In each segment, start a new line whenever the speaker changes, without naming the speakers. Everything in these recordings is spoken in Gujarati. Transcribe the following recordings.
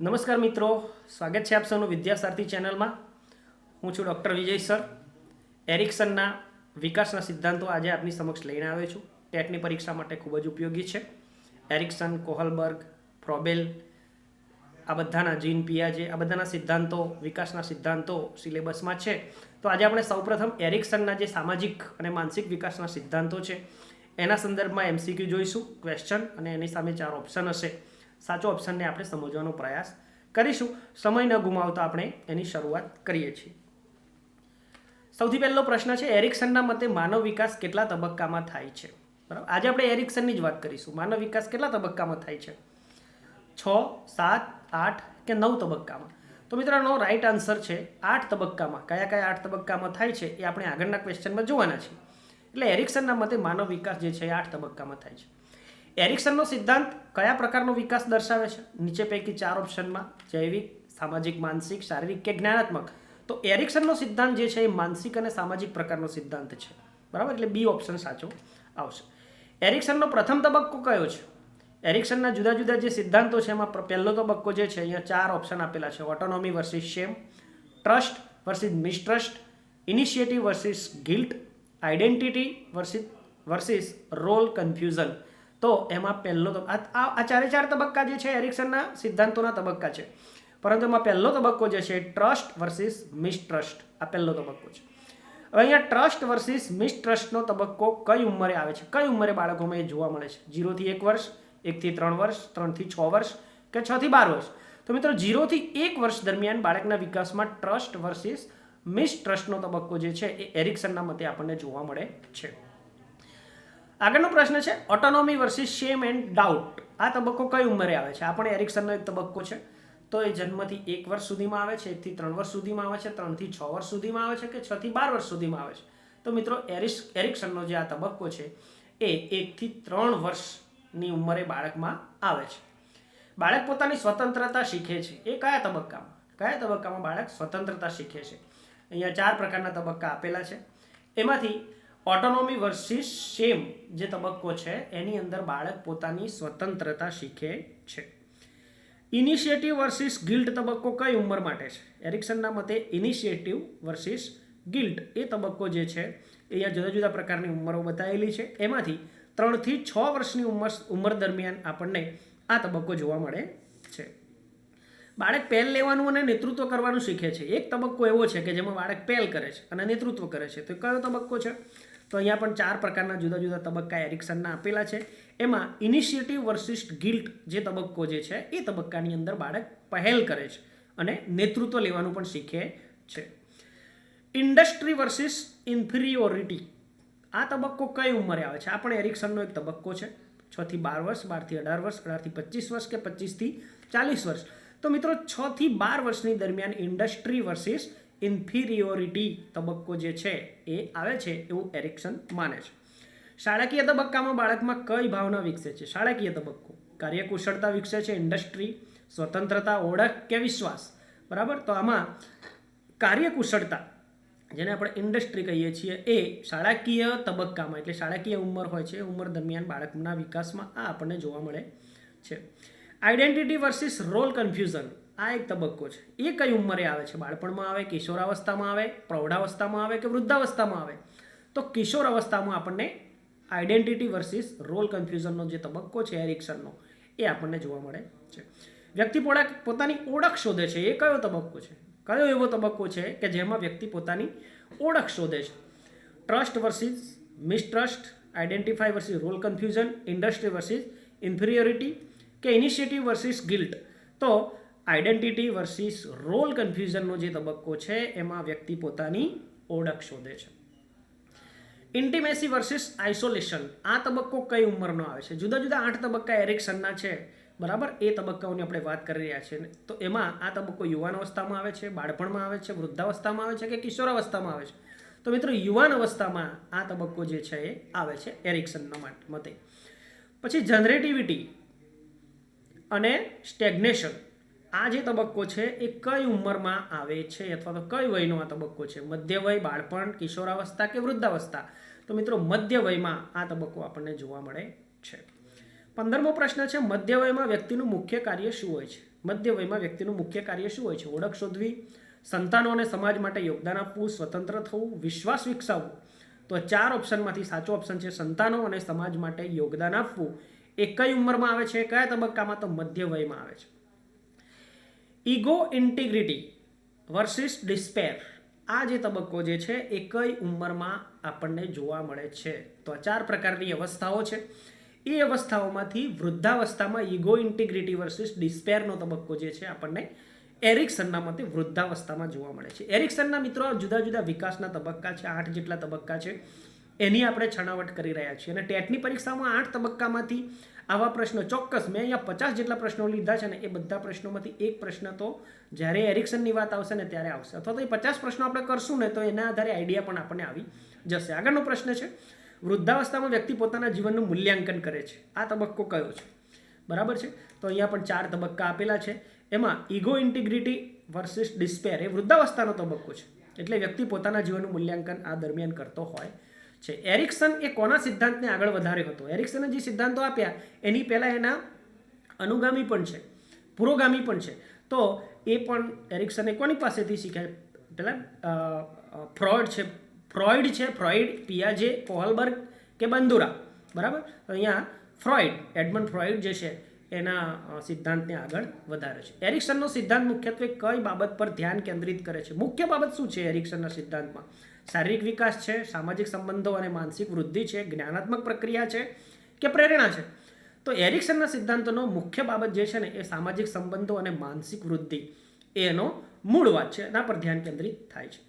નમસ્કાર મિત્રો, સ્વાગત છે આપ સૌનું વિદ્યાસારથી ચેનલમાં. હું છું ડૉક્ટર વિજય સર. એરિક્સનના વિકાસના સિદ્ધાંતો આજે આપની સમક્ષ લઈને આવ્યો છું. ટેટની પરીક્ષા માટે ખૂબ જ ઉપયોગી છે. એરિક્સન, કોહલબર્ગ, ફ્રોબેલ, આ બધાના જીન પિયાજે, આ બધાના સિદ્ધાંતો, વિકાસના સિદ્ધાંતો સિલેબસમાં છે. તો આજે આપણે સૌપ્રથમ એરિક્સનના જે સામાજિક અને માનસિક વિકાસના સિદ્ધાંતો છે એના સંદર્ભમાં MCQ જોઈશું, ક્વેશ્ચન, અને એની સામે 4 ઓપ્શન હશે. સાચો ઓપ્શનને આપણે સમજવાનો પ્રયાસ કરીશું. સમય ન ગુમાવતા આપણે એની શરૂઆત કરીએ છીએ. સૌથી પહેલો પ્રશ્ન છે, એરિક્સનના મતે માનવ વિકાસ કેટલા તબક્કામાં થાય છે? બરાબર, આજે આપણે એરિક્સનની જ વાત કરીશું. માનવ વિકાસ કેટલા તબક્કામાં થાય છે? 6, 7, 8 કે 9 તબક્કામાં? તો મિત્રો આનો રાઈટ આન્સર છે 8 તબક્કામાં. કયા કયા 8 તબક્કામાં થાય છે એ આપણે આગળના ક્વેશ્ચનમાં જોવાના છીએ. એટલે એરિક્સનના મતે માનવ વિકાસ જે છે એ 8 તબક્કામાં થાય છે. એરિક્સનનો સિદ્ધાંત કયા પ્રકારનો વિકાસ દર્શાવે છે? નીચે પૈકી 4 ઓપ્શનમાં જૈવિક, સામાજિક, માનસિક, શારીરિક કે જ્ઞાનાત્મક. તો એરિક્સનનો સિદ્ધાંત જે છે એ માનસિક અને સામાજિક પ્રકારનો સિદ્ધાંત છે. બરાબર, એટલે બી ઓપ્શન સાચો આવશે. એરિક્સનનો પ્રથમ તબક્કો કયો છે? એરિક્સનના જુદા જુદા જે સિદ્ધાંતો છે એમાં પહેલો તબક્કો જે છે, અહીંયા 4 ઓપ્શન આપેલા છે: autonomy versus shame, trust versus mistrust, initiative versus guilt, identity versus role confusion. તો એમાં પહેલો આ 4 તબક્કા જે છે એરિક્સનના સિદ્ધાંતોના તબક્કા છે. પરંતુ એમાં પહેલો તબક્કો જે છે ટ્રસ્ટ વર્સિસ મિસટ્રસ્ટ, આ પહેલો તબક્કો છે. હવે અહીંયા ટ્રસ્ટ વર્સિસ મિસટ્રસ્ટનો તબક્કો કઈ ઉંમરે આવે છે? કઈ ઉંમરે બાળકોમાં એ જોવા મળે છે? 0 થી 1 વર્ષ, 1 થી 3 વર્ષ, 3 થી 6 વર્ષ કે 6 થી 12 વર્ષ? તો મિત્રો 0 થી 1 વર્ષ દરમિયાન બાળકના વિકાસમાં ટ્રસ્ટ વર્સિસ મિસટ્રસ્ટનો તબક્કો જે છે એ એરિક્સનના મતે આપણને જોવા મળે છે. આગળનો પ્રશ્ન છે, ઓટોનોમી વર્સિસ શેમ એન્ડ ડાઉટ. આ તબક્કો કઈ ઉંમરે આવે છે? આ પણ એરિક્સનનો એક તબક્કો છે. તો એ જન્મથી 1 વર્ષ સુધીમાં આવે છે, 1 થી 3 વર્ષ સુધીમાં આવે છે, 3 થી 6 વર્ષ સુધીમાં આવે છે કે 6 થી 12 વર્ષ સુધીમાં આવે છે? તો મિત્રો એરિક્સનનો જે આ તબક્કો છે એ 1 થી 3 વર્ષની ઉંમરે બાળકમાં આવે છે. બાળક પોતાની સ્વતંત્રતા શીખે છે. એ કયા તબક્કામાં? કયા તબક્કામાં બાળક સ્વતંત્રતા શીખે છે? અહીંયા 4 પ્રકારના તબક્કા આપેલા છે. એમાંથી ઓટોનોમી વર્સિસ શેમ જે તબક્કો છે એની અંદર બાળક પોતાની સ્વતંત્રતા શીખે છે. ઇનિશિયેટિવ વર્સિસ ગિલ્ટ તબક્કો કઈ ઉંમર માટે છે? એરિક્સનના મતે ઇનિશિયેટિવ વર્સિસ ગિલ્ટ એ તબક્કો જે છે અહીંયા જુદા જુદા પ્રકારની ઉંમરો બતાવેલી છે. એમાંથી 3 થી 6 વર્ષની ઉંમર દરમિયાન આપણને આ તબક્કો જોવા મળે છે. બાળક પહેલ લેવાનું અને નેતૃત્વ કરવાનું શીખે છે. એક તબક્કો એવો છે કે જેમાં બાળક પહેલ કરે છે અને નેતૃત્વ કરે છે. તો કયો તબક્કો છે? તો અહીંયા પણ 4 પ્રકારના જુદા જુદા તબક્કા એરિક્સનના આપેલા છે. એમાં ઇનિશિયેટિવ વર્સિસ ગિલ્ટ જે તબક્કો જે છે એ તબક્કાની અંદર બાળક પહેલ કરે છે અને નેતૃત્વ લેવાનું પણ શીખે છે. Industry versus inferiority. આ તબક્કો કઈ ઉંમરે આવે છે? આ પણ એરિક્સનનો એક તબક્કો છે. 6 થી 12 વર્ષ, 12 થી 18 વર્ષ, 18 થી 25 વર્ષ કે 25 થી 40 વર્ષ? તો મિત્રો 6 થી 12 વર્ષની દરમિયાન ઇન્ડસ્ટ્રી વર્સિસ ઇન્ફિરિયોરિટી તબક્કો જે છે એ આવે છે એવું એરિક્સન માને છે. શાળાકીય તબક્કામાં બાળકમાં કઈ ભાવના વિકસે છે? શાળાકીય તબક્કો કાર્યકુશળતા વિકસે છે, ઇન્ડસ્ટ્રી, સ્વતંત્રતા, ઓળખ કે વિશ્વાસ? બરાબર, તો આમાં કાર્યકુશળતા, જેને આપણે ઇન્ડસ્ટ્રી કહીએ છીએ, એ શાળાકીય તબક્કામાં, એટલે શાળાકીય ઉંમર હોય છે, ઉંમર દરમિયાન બાળકના વિકાસમાં આ આપણને જોવા મળે છે. Identity versus role confusion. આ એક તબક્કો છે. એ કઈ ઉંમરે આવે છે? બાળપણમાં આવે, કિશોરાવસ્થામાં આવે, પ્રૌઢાવસ્થામાં આવે કે વૃદ્ધાવસ્થામાં આવે? તો કિશોર અવસ્થામાં આપણને આઇડેન્ટિટી વર્સિસ રોલ કન્ફ્યુઝનનો જે તબક્કો છે એરિક્સનનો એ આપણને જોવા મળે છે. વ્યક્તિ પોતાની ઓળખ શોધે છે. એ કયો તબક્કો છે? કયો એવો તબક્કો છે કે જેમાં વ્યક્તિ પોતાની ઓળખ શોધે છે? Trust versus mistrust, identify versus role confusion, industry versus inferiority કે ઇનિશિયેટિવ વર્સિસ ગિલ્ટ? તો આઇડેન્ટિટી વર્સિસ રોલ કન્ફ્યુઝનનો જે તબક્કો છે એમાં વ્યક્તિ પોતાની ઓળખ શોધે છે. Intimacy versus isolation. આ તબક્કો કઈ ઉંમરનો આવે છે? જુદા જુદા 8 તબક્કા એરિક્સનના છે. બરાબર, એ તબક્કાઓની આપણે વાત કરી રહ્યા છીએ. તો એમાં આ તબક્કો યુવાન અવસ્થામાં આવે છે, બાળપણમાં આવે છે, વૃદ્ધાવસ્થામાં આવે છે કે કિશોરાવસ્થામાં આવે છે? તો મિત્રો યુવાન અવસ્થામાં આ તબક્કો જે છે એ આવે છે એરિક્સનના મતે. પછી જનરેટિવિટી અને સ્ટેગ્નેશન. આ જે તબક્કો છે એ કઈ ઉંમરમાં આવે છે અથવા તો કઈ વયનો આ તબક્કો છે? મધ્ય વય, બાળપણ, કિશોરાવસ્થા કે વૃદ્ધાવસ્થા? તો મિત્રો મધ્ય વયમાં આ તબક્કો આપણને જોવા મળે છે. 15મો પ્રશ્ન છે, મધ્ય વયમાં વ્યક્તિનું મુખ્ય કાર્ય શું હોય છે? મધ્ય વયમાં વ્યક્તિનું મુખ્ય કાર્ય શું હોય છે? ઓળખ શોધવી, સંતાનો અને સમાજ માટે યોગદાન આપવું, સ્વતંત્ર થવું, વિશ્વાસ વિકસાવવું. તો 4 ઓપ્શનમાંથી સાચો ઓપ્શન છે સંતાનો અને સમાજ માટે યોગદાન આપવું. એ કઈ ઉંમરમાં આવે છે? કયા તબક્કામાં? તો મધ્ય વયમાં આવે છે. ઈગો ઇન્ટિગ્રિટી વર્સિસ ડિસ્પેર, આ જે તબક્કો જે છે એ કઈ ઉંમરમાં આપણને જોવા મળે છે? તો આ 4 પ્રકારની અવસ્થાઓ છે. એ અવસ્થાઓમાંથી વૃદ્ધાવસ્થામાં ઈગો ઇન્ટિગ્રિટી વર્સિસ ડિસ્પેરનો તબક્કો જે છે આપણને એરિક્સનના મતે વૃદ્ધાવસ્થામાં જોવા મળે છે. એરિક્સનના મિત્રો જુદા જુદા વિકાસના તબક્કા છે, 8 જેટલા તબક્કા છે, એની આપણે છણાવટ કરી રહ્યા છીએ. અને ટેટની પરીક્ષામાં 8 તબક્કામાંથી આવા પ્રશ્નો ચોક્કસ, મેં અહીંયા 50 જેટલા પ્રશ્નો લીધા છે ને, એ બધા પ્રશ્નોમાંથી એક પ્રશ્ન તો જ્યારે એરિક્સનની વાત આવશે ને ત્યારે આવશે, અથવા તો એ 50 પ્રશ્નો આપણે કરશું ને તો એના આધારે આઈડિયા પણ આપણને આવી જશે. આગળનો પ્રશ્ન છે, વૃદ્ધાવસ્થામાં વ્યક્તિ પોતાના જીવનનું મૂલ્યાંકન કરે છે. આ તબક્કો કયો છે? બરાબર છે. તો અહીંયા પણ 4 તબક્કા આપેલા છે. એમાં ઈગો ઇન્ટિગ્રિટી વર્સિસ ડિસ્પેર એ વૃદ્ધાવસ્થાનો તબક્કો છે, એટલે વ્યક્તિ પોતાના જીવનનું મૂલ્યાંકન આ દરમિયાન કરતો હોય છે. એરિક્સન એ કોના સિદ્ધાંતને આગળ વધાર્યો હતો? એરિક્સને જે સિદ્ધાંતો આપ્યા એની પહેલાં એના અનુગામી પણ છે, પુરોગામી પણ છે. તો એ પણ એરિક્સને કોની પાસેથી શીખ્યા? પહેલાં ફ્રોઇડ છે, પિયાજે, કોહલબર્ગ કે બંદુરા. બરાબર. તો અહીંયા એડમંડ ફ્રોઇડ જે છે એના સિદ્ધાંતને આગળ વધારે છે. એરિક્સનનો સિદ્ધાંત મુખ્યત્વે કઈ બાબત પર ધ્યાન કેન્દ્રિત કરે છે? મુખ્ય બાબત શું છે એરિક્સનના સિદ્ધાંતમાં? શારીરિક વિકાસ છે, સામાજિક સંબંધો અને માનસિક વૃદ્ધિ છે, જ્ઞાનાત્મક પ્રક્રિયા છે કે પ્રેરણા છે? તો એરિક્સનના સિદ્ધાંતોનો મુખ્ય બાબત જે છે ને એ સામાજિક સંબંધો અને માનસિક વૃદ્ધિ એનો મૂળ વાત છે, એના પર ધ્યાન કેન્દ્રિત થાય છે.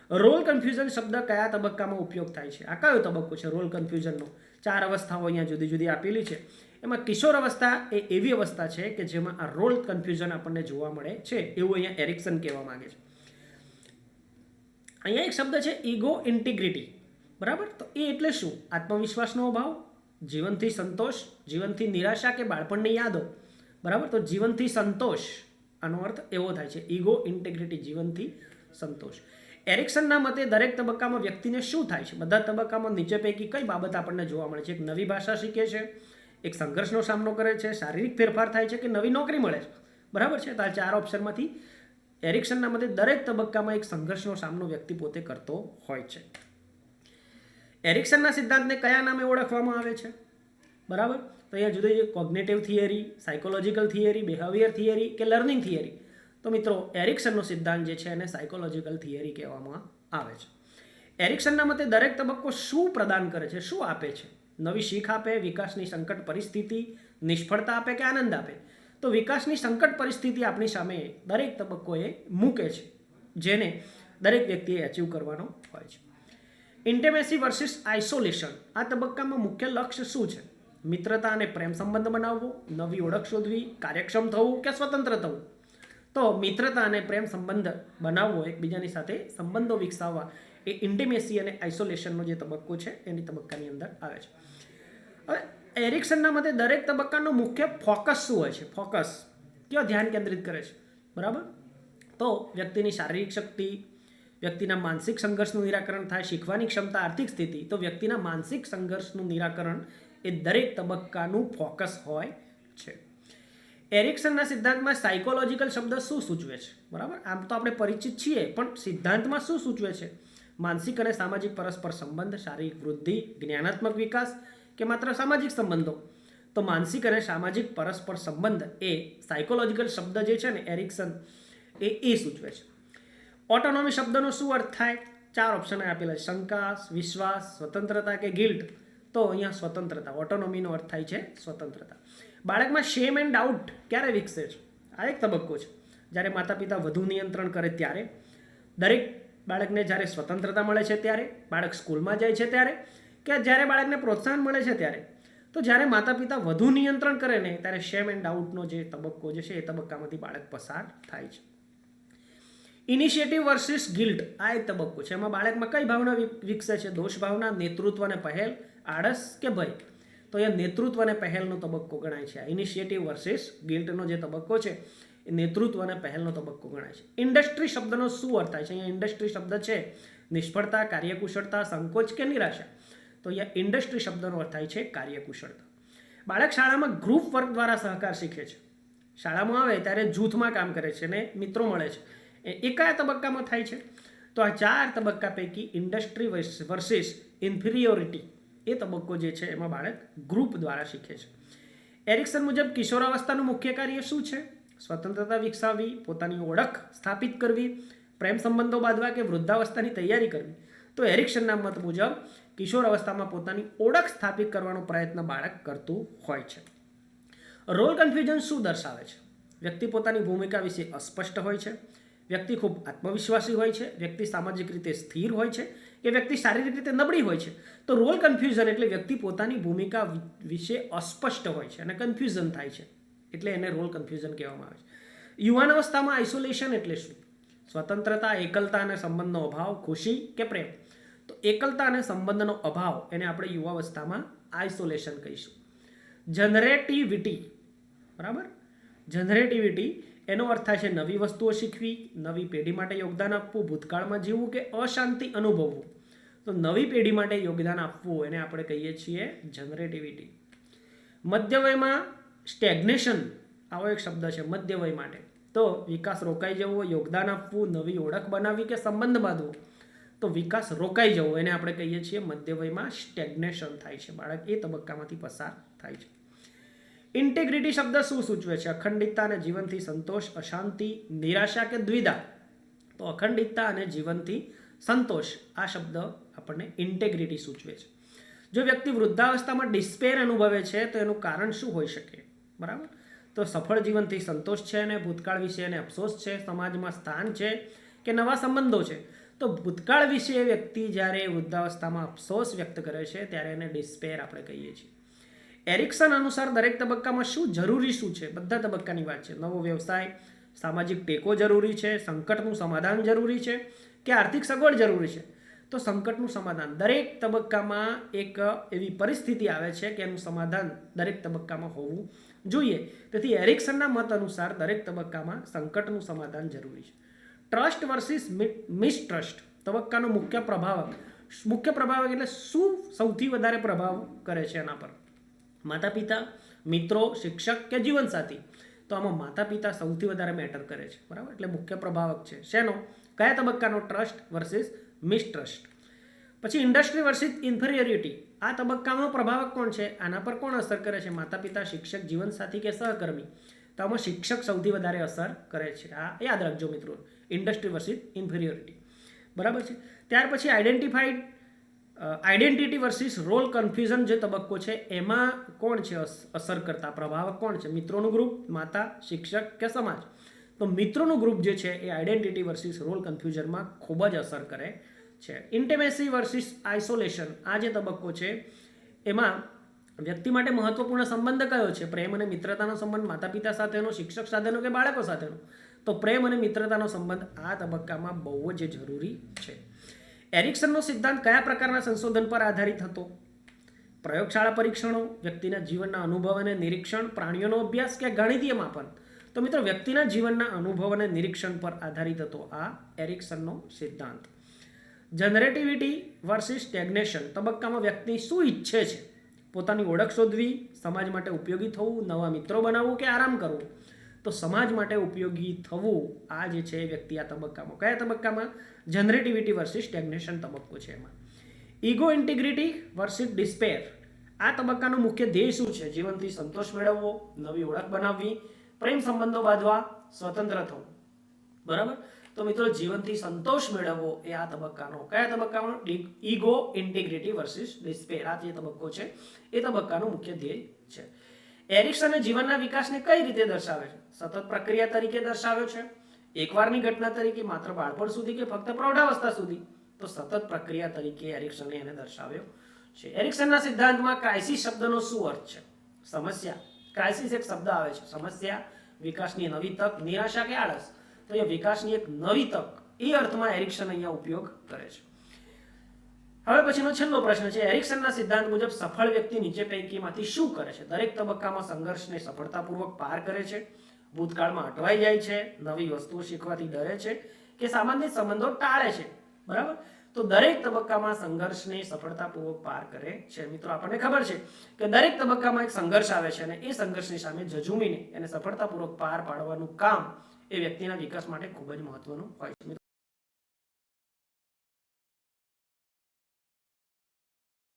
રોલ કન્ફ્યુઝન શબ્દ કયા તબક્કામાં ઉપયોગ થાય છે? આ કયો તબક્કો છે રોલ કન્ફ્યુઝનનો? 4 અવસ્થાઓ અહીંયા જુદી જુદી આપેલી છે. એમાં કિશોર અવસ્થા એ એવી અવસ્થા છે કે જેમાં આ રોલ કન્ફ્યુઝન આપણને જોવા મળે છે, એવું અહીંયા એરિક્સન કહેવા માંગે છે. અહીંયા એક શબ્દ છે ઈગો ઇન્ટિગ્રિટી. બરાબર. તો એ એટલે શું? આત્મવિશ્વાસનો અભાવ, જીવનથી સંતોષ, જીવનથી નિરાશા કે બાળપણની યાદો. બરાબર. તો જીવનથી સંતોષ, આનો અર્થ એવો થાય છે ઈગો ઇન્ટિગ્રિટી, જીવનથી સંતોષ. એરિક્સનના મતે દરેક તબક્કામાં વ્યક્તિને શું થાય છે? બધા તબક્કામાં નીચે પૈકી કઈ બાબત આપણને જોવા મળે છે? એક નવી ભાષા શીખે છે, એક સંઘર્ષનો સામનો કરે છે, શારીરિક ફેરફાર થાય છે કે નવી નોકરી મળે છે. બરાબર છે. તો આ 4 ઓપ્શનમાંથી એરિક્સનના મતે દરેક તબક્કામાં એક સંઘર્ષનો સામનો વ્યક્તિ પોતે કરતો હોય છે. એરિક્સનના સિદ્ધાંતને કયા નામે ઓળખવામાં આવે છે? બરાબર. તો અહીંયા જુદી જુદી cognitive theory, psychological theory, behaviour theory કે લર્નિંગ થિયરી. તો મિત્રો એરિક્સનનો સિદ્ધાંત જે છે એને સાયકોલોજીકલ થિયરી કહેવામાં આવે છે. એરિક્સનના મતે દરેક તબક્કો શું પ્રદાન કરે છે, શું આપે છે? નવી શીખ આપે, વિકાસની સંકટ પરિસ્થિતિ, નિષ્ફળતા આપે કે આનંદ આપે? તો વિકાસની સંકટ પરિસ્થિતિ આપણી સામે દરેક તબક્કોએ મૂકે છે, જેને દરેક વ્યક્તિએ અચીવ કરવાનો હોય છે. ઇન્ટિમેસી વર્સિસ આઇસોલેશન, આ તબક્કામાં મુખ્ય લક્ષ્ય શું છે? મિત્રતા અને પ્રેમ સંબંધ બનાવવો, નવી ઓળખ શોધવી, કાર્યક્ષમ થવું કે સ્વતંત્ર થવું? તો મિત્રતા અને પ્રેમ સંબંધ બનાવવો, એકબીજાની સાથે સંબંધો વિકસાવવા, એ ઇન્ટિમેસી અને આઇસોલેશનનો જે તબક્કો છે એની તબક્કાની અંદર આવે છે. હવે એરિક્સનના મતે દરેક તબક્કાનો મુખ્ય ફોકસ શું હોય છે? ફોકસ કયો ધ્યાન કેન્દ્રિત કરે છે? બરાબર. તો વ્યક્તિની શારીરિક શક્તિ, વ્યક્તિના માનસિક સંઘર્ષનું નિરાકરણ થાય, શીખવાની ક્ષમતા, આર્થિક સ્થિતિ. તો વ્યક્તિના માનસિક સંઘર્ષનું નિરાકરણ એ દરેક તબક્કાનું ફોકસ હોય છે. એરિક્સનના સિદ્ધાંતમાં સાયકોલોજીકલ શબ્દ શું સૂચવે છે? બરાબર. આમ તો આપણે પરિચિત છીએ, પણ સિદ્ધાંતમાં શું સૂચવે છે? માનસિક અને સામાજિક પરસ્પર સંબંધ, શારીરિક વૃદ્ધિ, જ્ઞાનાત્મક વિકાસ કે માત્ર સામાજિક સંબંધો? તો માનસિક અને સામાજિક પરસ્પર સંબંધ એ સાયકોલોજીકલ શબ્દ જે છે ને એરિક્સન એ સૂચવે છે. ઓટોનોમી શબ્દનો શું અર્થ થાય? 4 ઓપ્શન આપેલા છે, શંકા, વિશ્વાસ, સ્વતંત્રતા કે ગિલ્ટ. તો અહીંયા સ્વતંત્રતા, ઓટોનોમીનો અર્થ થાય છે સ્વતંત્રતા. બાળકમાં શેમ એન્ડ ડાઉટ ક્યારે વિકસે છે? આ એક તબક્કો છે, જ્યારે માતા પિતા વધુ નિયંત્રણ કરે ત્યારે. દરેક બાળકને જ્યારે સ્વતંત્રતા મળે છે ત્યારે, બાળક સ્કૂલમાં જાય છે ત્યારે, કે જ્યારે બાળકને પ્રોત્સાહન મળે છે ત્યારે? તો જ્યારે માતા પિતા વધુ નિયંત્રણ કરે ને ત્યારે શેમ એન્ડ ડાઉટનો જે તબક્કો જે છે એ તબક્કામાંથી બાળક પસાર થાય છે. ઇનિશિયેટિવ વર્સિસ ગિલ્ટ, આ એક તબક્કો છે. એમાં બાળકમાં કઈ ભાવના વિકસે છે? દોષ ભાવના, નેતૃત્વ અને પહેલ, આળસ કે ભય? તો એ નેતૃત્વ અને પહેલનો તબક્કો ગણાય છે. ઇનિશિયેટિવ વર્સિસ ગિલ્ટનો જે તબક્કો છે એ નેતૃત્વ અને પહેલનો તબક્કો ગણાય છે. ઇન્ડસ્ટ્રી શબ્દનો શું અર્થ થાય છે? અહીંયા ઇન્ડસ્ટ્રી શબ્દ છે નિષ્ફળતા, કાર્યકુશળતા, સંકોચ કે નિરાશા? તો અહીંયા ઇન્ડસ્ટ્રી શબ્દનો અર્થ થાય છે કાર્યકુશળતા. બાળક શાળામાં ગ્રુપ વર્ક દ્વારા સહકાર શીખે છે. શાળામાં આવે ત્યારે જૂથમાં કામ કરે છે અને મિત્રો મળે છે. એ કયા તબક્કામાં થાય છે? તો આ 4 તબક્કા પૈકી ઇન્ડસ્ટ્રી વર્સિસ ઇન્ફિરિયોરિટી એ તબક્કો જે છે એમાં બાળક ગ્રુપ દ્વારા શીખે છે. એરિક્સન મુજબ કિશોરાવસ્થાનું મુખ્ય કાર્ય શું છે? સ્વતંત્રતા વિકસાવવી, પોતાની ઓળખ સ્થાપિત કરવી, પ્રેમ સંબંધો બાંધવા કે વૃદ્ધાવસ્થાની તૈયારી કરવી. તો એરિક્સનના મત મુજબ કિશોર અવસ્થામાં પોતાની ઓળખ સ્થાપિત કરવાનો પ્રયત્ન બાળક કરતું હોય છે. રોલ કન્ફ્યુઝન શું દર્શાવે છે? વ્યક્તિ પોતાની ભૂમિકા વિશે અસ્પષ્ટ હોય છે, વ્યક્તિ ખૂબ આત્મવિશ્વાસી હોય છે, વ્યક્તિ સામાજિક રીતે સ્થિર હોય છે કે વ્યક્તિ શારીરિક રીતે નબળી હોય છે. તો રોલ કન્ફ્યુઝન એટલે વ્યક્તિ પોતાની ભૂમિકા વિશે અસ્પષ્ટ હોય છે અને કન્ફ્યુઝન થાય છે, એટલે એને રોલ કન્ફ્યુઝન કહેવામાં આવે છે. યુવાન અવસ્થામાં આઇસોલેશન એટલે શું? સ્વતંત્રતા, એકલતા અને સંબંધનો અભાવ, ખુશી કે પ્રેમ? તો એકલતા અને સંબંધનો અભાવ એને આપણે યુવાવસ્થામાં આઇસોલેશન કહીશું. જનરેટિવિટી, બરાબર, જનરેટિવિટી એનો અર્થ થાય છે નવી વસ્તુઓ શીખવી, નવી પેઢી માટે યોગદાન આપવું, ભૂતકાળમાં જીવવું કે અશાંતિ અનુભવવું. તો નવી પેઢી માટે યોગદાન આપવું એને આપણે કહીએ છીએ જનરેટિવિટી. મધ્ય વયમાં સ્ટેગ્નેશન આવો એક શબ્દ છે મધ્ય વય માટે. તો વિકાસ રોકાઈ જવો, યોગદાન આપવું, નવી ઓળખ બનાવવી કે સંબંધ બાંધવો. તો વિકાસ રોકાઈ જવો એને આપણે કહીએ છીએ મધ્ય વયમાં સ્ટેગ્નેશન થાય છે, બાળક એ તબક્કામાંથી પસાર થાય છે. ઇન્ટેગ્રિટી શબ્દ શું સૂચવે છે? અખંડિતતા અને જીવનથી સંતોષ, અશાંતિ, નિરાશા કે દ્વિધા? તો અખંડિતતા અને જીવનથી સંતોષ આ શબ્દ આપણને ઇન્ટેગ્રિટી સૂચવે છે. જો વ્યક્તિ વૃદ્ધાવસ્થામાં ડિસ્પેર અનુભવે છે તો એનું કારણ શું હોઈ શકે? બરાબર, તો સફળ જીવનથી સંતોષ છે અને ભૂતકાળ વિશે એને અફસોસ છે, સમાજમાં સ્થાન છે કે નવા સંબંધો છે? તો ભૂતકાળ વિશે વ્યક્તિ જ્યારે વૃદ્ધાવસ્થામાં અફસોસ વ્યક્ત કરે છે ત્યારે એને ડિસ્પેર આપણે કહીએ છીએ. એરિક્સન અનુસાર દરેક તબક્કામાં શું જરૂરી શું છે? બધા તબક્કાની વાત છે. નવો વ્યવસાય, સામાજિક ટેકો જરૂરી છે, સંકટનું સમાધાન જરૂરી છે કે આર્થિક સગવડ જરૂરી છે? તો સંકટનું સમાધાન. દરેક તબક્કામાં એક એવી પરિસ્થિતિ આવે છે કે એનું સમાધાન દરેક તબક્કામાં હોવું જોઈએ. તેથી એરિક્સનના મત અનુસાર દરેક તબક્કામાં સંકટનું સમાધાન જરૂરી છે. ટ્રસ્ટ વર્સિસ મિસટ્રસ્ટ તબક્કાનો મુખ્ય પ્રભાવક એટલે શું સૌથી વધારે પ્રભાવ કરે છે એના પર? માતા પિતા, મિત્રો, શિક્ષક કે જીવનસાથી? તો આમાં માતા પિતા સૌથી વધારે મેટર કરે છે, બરાબર, એટલે મુખ્ય પ્રભાવક છે. શેનો? કયા તબક્કાનો? Trust versus mistrust. પછી ઇન્ડસ્ટ્રી વર્સિસ ઇન્ફિરિયોરિટી આ તબક્કાનો પ્રભાવક કોણ છે? આના પર કોણ અસર કરે છે? માતા પિતા, શિક્ષક, જીવનસાથી કે સહકર્મી? તો આમાં શિક્ષક સૌથી વધારે અસર કરે છે. આ યાદ રાખજો મિત્રો, ઇન્ડસ્ટ્રી વર્સિસ ઇન્ફિરિયોરિટી, બરાબર છે. ત્યાર પછી આઈડેન્ટિટી વર્સિસ રોલ કન્ફ્યુઝન જે તબક્કો છે એમાં કોણ છે અસર કરતા પ્રભાવક કોણ છે? મિત્રોનું ગ્રુપ, માતા, શિક્ષક કે સમાજ? તો મિત્રોનું ગ્રુપ જે છે એ આઈડેન્ટિટી વર્સિસ રોલ કન્ફ્યુઝનમાં ખૂબ જ અસર કરે છે. ઇન્ટિમેસી વર્સિસ આઇસોલેશન આ જે તબક્કો છે એમાં વ્યક્તિ માટે મહત્વપૂર્ણ સંબંધ કયો છે? પ્રેમ અને મિત્રતાનો સંબંધ માતા પિતા સાથેનો, શિક્ષક સાથેનો કે બાળકો સાથેનો? તો પ્રેમ અને મિત્રતાનો સંબંધ આ તબક્કામાં બહુ જ જરૂરી છે. એરિક્સનનો સિદ્ધાંત કયા પ્રકારના સંશોધન પર આધારિત હતો? પ્રયોગશાળા પરીક્ષણો, વ્યક્તિના જીવનના અનુભવ અને નિરીક્ષણ, પ્રાણીઓનો અભ્યાસ કે ગણિતીય માપન? તો મિત્રો વ્યક્તિના જીવનના અનુભવ અને નિરીક્ષણ પર આધારિત હતો આ એરિક્સનનો સિદ્ધાંત. જનરેટિવિટી વર્સિસ સ્ટેગ્નેશન તબક્કામાં વ્યક્તિ શું ઈચ્છે છે? પોતાની ઓળખ શોધવી, સમાજ માટે ઉપયોગી થવું, નવા મિત્રો બનાવવું કે આરામ કરવો? તો સમાજ માટે ઉપયોગી થવું આ જે છે વ્યક્તિ આ તબક્કામાં. કયા તબક્કામાં? જનરેટિવિટી વર્સિસ સ્ટેગ્નેશન તબક્કો છે એમાં. ઈગો ઇન્ટિગ્રિટી વર્સિસ ડિસ્પેર આ તબક્કાનો મુખ્ય ધ્યેય શું છે? જીવનથી સંતોષ મેળવવો, નવી ઓળખ બનાવવી, પ્રેમ સંબંધો બાંધવા, સ્વતંત્ર થવું, બરાબર. તો મિત્રો જીવનથી સંતોષ મેળવવો એ આ તબક્કાનો કયા તબક્કાનો? ઈગો ઇન્ટિગ્રિટી વર્સિસ ડિસ્પેર આ જે તબક્કો છે એ તબક્કાનો મુખ્ય ધ્યેય છે. એરિક્સને જીવનના વિકાસને કઈ રીતે દર્શાવે છે? સતત પ્રક્રિયા તરીકે દર્શાવ્યો છે, એકવારની ઘટના તરીકે, માત્ર બાળપણ સુધી કે ફક્ત પ્રૌઢાવસ્થા સુધી? તો સતત પ્રક્રિયા તરીકે એરિક્સને એને દર્શાવ્યો છે. એરિક્સનના સિદ્ધાંતમાં ક્રાઇસિસ શબ્દનો શું અર્થ છે? સમસ્યા. ક્રાઇસિસ એક શબ્દ આવે છે, સમસ્યા, વિકાસની નવી તક, નિરાશા કે આળસ? તો એ વિકાસની એક નવી તક એ અર્થમાં એરિક્સન અહીંયા ઉપયોગ કરે છે. હવે પછીનો છેલ્લો પ્રશ્ન છે, એરિક્સનના સિદ્ધાંત મુજબ સફળ વ્યક્તિ નીચે પૈકીમાંથી શું કરે છે? દરેક તબક્કામાં સંઘર્ષને સફળતાપૂર્વક પાર કરે છે, ભૂતકાળમાં અટવાઈ જાય છે, નવી વસ્તુઓ શીખવાથી ડરે છે કે સામાન્ય સંબંધો ટાળે છે, બરાબર. તો દરેક તબક્કામાં સંઘર્ષને સફળતાપૂર્વક પાર કરે છે. મિત્રો, આપણને ખબર છે કે દરેક તબક્કામાં એક સંઘર્ષ આવે છે અને એ સંઘર્ષની સામે ઝઝૂમીને એને સફળતાપૂર્વક પાર પાડવાનું કામ એ વ્યક્તિના વિકાસ માટે ખૂબ જ મહત્વનું હોય છે.